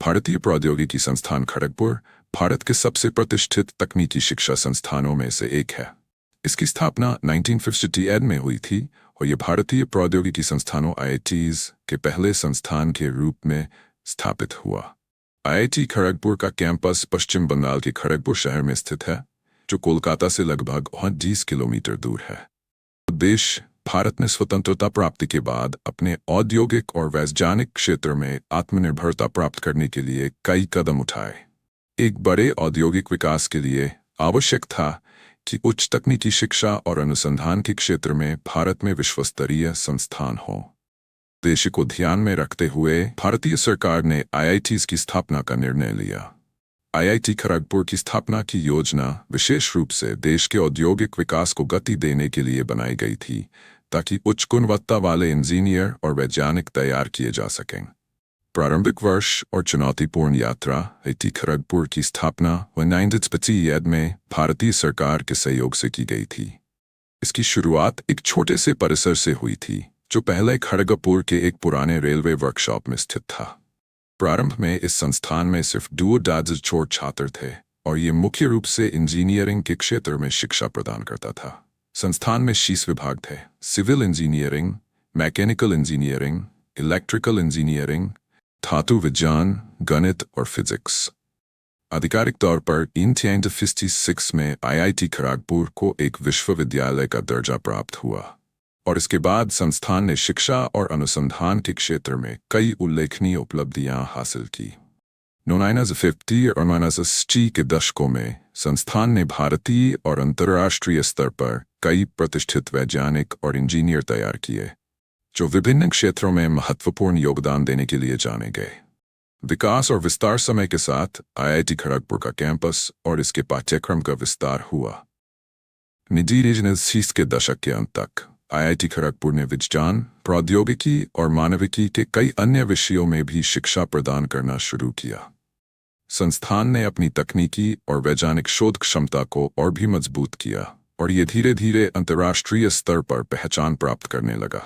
भारतीय प्रौद्योगिकी संस्थान खड़गपुर भारत के सबसे प्रतिष्ठित तकनीकी शिक्षा संस्थानों में से एक है। इसकी स्थापना 1958 में हुई थी और यह भारतीय प्रौद्योगिकी संस्थानों IITs के पहले संस्थान के रूप में स्थापित हुआ। IIT खड़गपुर का कैंपस पश्चिम बंगाल के खड़गपुर शहर में स्थित है, जो कोलकाता से लगभग 20 किलोमीटर दूर है। देश भारत ने स्वतंत्रता प्राप्ति के बाद अपने औद्योगिक और वैज्ञानिक क्षेत्र में आत्मनिर्भरता प्राप्त करने के लिए कई कदम उठाए। एक बड़े औद्योगिक विकास के लिए आवश्यक था कि उच्च तकनीकी शिक्षा और अनुसंधान के क्षेत्र में भारत में विश्वस्तरीय संस्थान हो। उद्देश्य को ध्यान में रखते हुए भारतीय सरकार ने IITs की स्थापना का निर्णय लिया। IIT खड़गपुर की स्थापना की योजना विशेष रूप से देश के औद्योगिक विकास को गति देने के लिए बनाई गई थी, ताकि उच्च गुणवत्ता वाले इंजीनियर और वैज्ञानिक तैयार किए जा सकें। प्रारंभिक वर्ष और चुनौतीपूर्ण यात्रा IIT खड़गपुर की स्थापना 1958 में भारतीय सरकार के सहयोग से की गई थी। इसकी शुरुआत एक छोटे से परिसर से हुई थी, जो पहले खड़गपुर के एक पुराने रेलवे वर्कशॉप में स्थित था। प्रारंभ में इस संस्थान में सिर्फ 2 छोटे छात्र थे और ये मुख्य रूप से इंजीनियरिंग के क्षेत्र में शिक्षा प्रदान करता था। संस्थान में 6 विभाग थे: civil engineering, mechanical engineering, electrical engineering, धातु विज्ञान, गणित और फिजिक्स। आधिकारिक तौर पर 1956 में IIT खड़गपुर को एक विश्वविद्यालय का दर्जा प्राप्त हुआ और इसके बाद संस्थान ने शिक्षा और अनुसंधान के क्षेत्र में कई उल्लेखनीय उपलब्धियां हासिल की। 1950 और 1960 के दशकों में संस्थान ने भारतीय और अंतर्राष्ट्रीय स्तर पर कई प्रतिष्ठित वैज्ञानिक और इंजीनियर तैयार किए, जो विभिन्न क्षेत्रों में महत्वपूर्ण योगदान देने के लिए जाने गए। विकास और विस्तार समय के साथ IIT खड़गपुर का कैंपस और इसके पाठ्यक्रम का विस्तार हुआ। 1960 के दशक के अंत तक IIT खड़गपुर ने विज्ञान, प्रौद्योगिकी और मानविकी के कई अन्य विषयों में भी शिक्षा प्रदान करना शुरू किया। संस्थान ने अपनी तकनीकी और वैज्ञानिक शोध क्षमता को और भी मजबूत किया और ये धीरे धीरे अंतर्राष्ट्रीय स्तर पर पहचान प्राप्त करने लगा।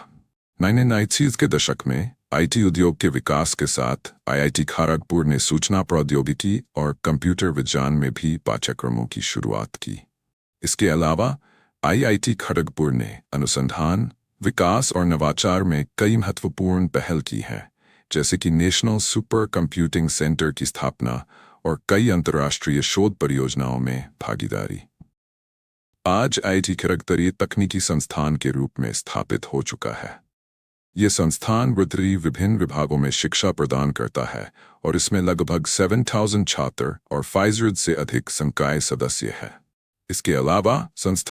1990s के दशक में IT उद्योग के विकास के साथ IIT खड़गपुर ने सूचना प्रौद्योगिकी और कंप्यूटर विज्ञान में भी पाठ्यक्रमों की शुरुआत की। इसके अलावा IIT खड़गपुर ने अनुसंधान, विकास और नवाचार में कई महत्वपूर्ण पहल की है, जैसे कि नेशनल सुपर कंप्यूटिंग सेंटर की स्थापना और कई अंतर्राष्ट्रीय शोध परियोजनाओं में भागीदारी। आज IIT खड़गपुर तकनीकी संस्थान के रूप में स्थापित हो चुका है। ये संस्थान विभिन्न विभागों में शिक्षा प्रदान करता है और इसमें लगभग 7,000 छात्र और 500 से अधिक संकाय सदस्य हैं। इसके अलावा संस्थान